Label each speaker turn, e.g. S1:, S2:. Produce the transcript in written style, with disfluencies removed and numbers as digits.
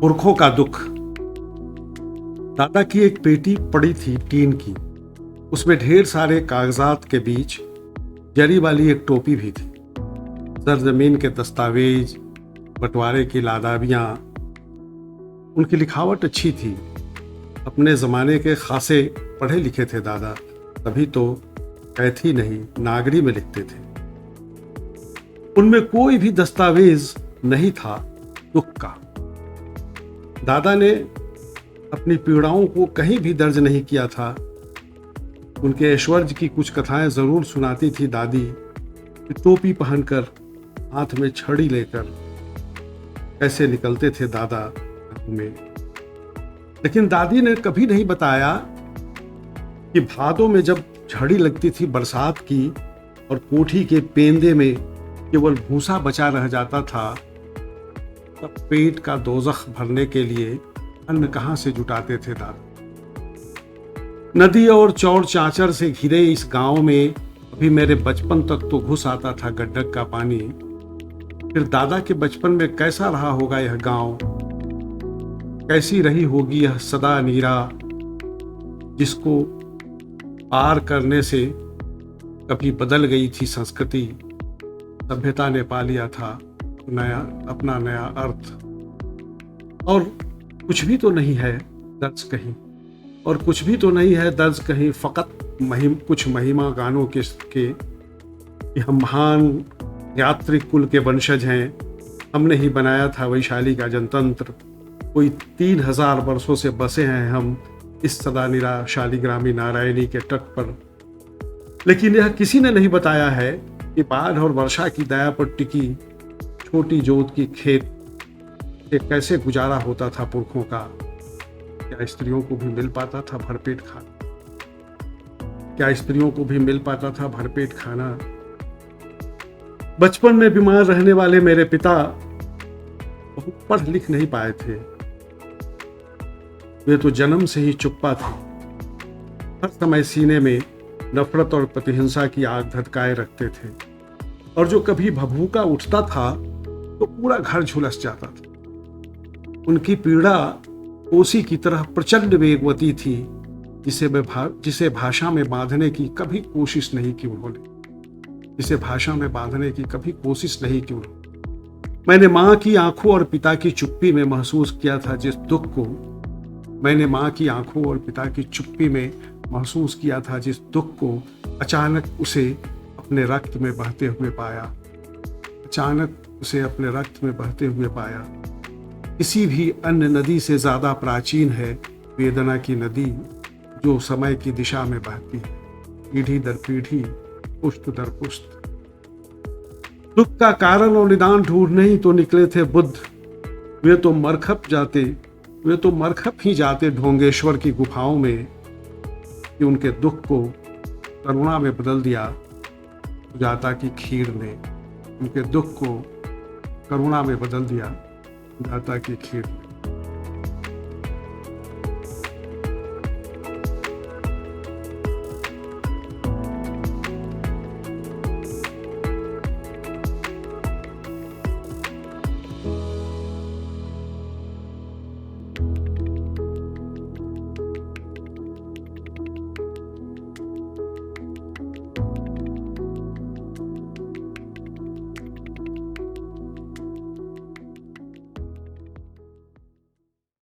S1: पुरखों का दुख। दादा की एक पेटी पड़ी थी टीन की। उसमें ढेर सारे कागजात के बीच जरी वाली एक टोपी भी थी। सरजमीन के दस्तावेज, बंटवारे की लादाबियां। उनकी लिखावट अच्छी थी। अपने ज़माने के खासे पढ़े लिखे थे दादा, तभी तो कैथी नहीं नागरी में लिखते थे। उनमें कोई भी दस्तावेज नहीं था दुख का। दादा ने अपनी पीड़ाओं को कहीं भी दर्ज नहीं किया था। उनके ऐश्वर्य की कुछ कथाएं जरूर सुनाती थी दादी कि टोपी पहनकर हाथ में छड़ी लेकर कैसे निकलते थे दादा में। लेकिन दादी ने कभी नहीं बताया कि भादों में जब झड़ी लगती थी बरसात की और कोठी के पेंदे में केवल भूसा बचा रह जाता था, तब पेट का दोजख भरने के लिए अन्न कहां से जुटाते थे दादा। नदी और चौड़ चांचर से घिरे इस गांव में अभी मेरे बचपन तक तो घुस आता था गड्ढक का पानी। फिर दादा के बचपन में कैसा रहा होगा यह गांव, कैसी रही होगी यह सदा नीरा, जिसको पार करने से कभी बदल गई थी संस्कृति। सभ्यता ने पा लिया था अपना नया अर्थ। और कुछ भी तो नहीं है दर्ज कहीं, और कुछ भी तो नहीं है दर्ज कहीं, फकत कुछ महिमा गानों के कि हम महान यात्रिक कुल के वंशज हैं। हमने ही बनाया था वैशाली का जनतंत्र। कोई 3000 वर्षों से बसे हैं हम इस सदानिरा शालिग्रामी नारायणी के तट पर। लेकिन यह किसी ने नहीं बताया है कि बाढ़ और वर्षा की दया पर टिकी छोटी जोत की खेत से कैसे गुजारा होता था पुरखों का। क्या स्त्रियों को भी मिल पाता था भरपेट खाना? क्या स्त्रियों को भी मिल पाता था भरपेट खाना? बचपन में बीमार रहने वाले मेरे पिता बहुत पढ़ लिख नहीं पाए थे। वे तो जन्म से ही चुप्पा थे। हर समय सीने में नफरत और प्रतिहिंसा की आग धधकाए रखते थे, और जो कभी भभूका उठता था तो पूरा घर झुलस जाता था। उनकी पीड़ा कोसी की तरह प्रचंड वेगवती थी, जिसे भाषा में बांधने की कभी कोशिश नहीं की उन्होंने। मैंने माँ की आंखों और पिता की चुप्पी में महसूस किया था जिस दुख को। मैंने माँ की आंखों और पिता की चुप्पी में महसूस किया था जिस दुख को अचानक उसे अपने रक्त में बहते हुए पाया। किसी भी अन्य नदी से ज्यादा प्राचीन है वेदना की नदी, जो समय की दिशा में बहती है, पीढ़ी दर पीढ़ी, पुश्त दर पुश्त। दुख का कारण और निदान ढूंढने ही तो निकले थे बुद्ध। वे तो मरखप ही जाते ढोंगेश्वर की गुफाओं में कि उनके दुख को करुणा में बदल दिया सुजाता की खीर ने।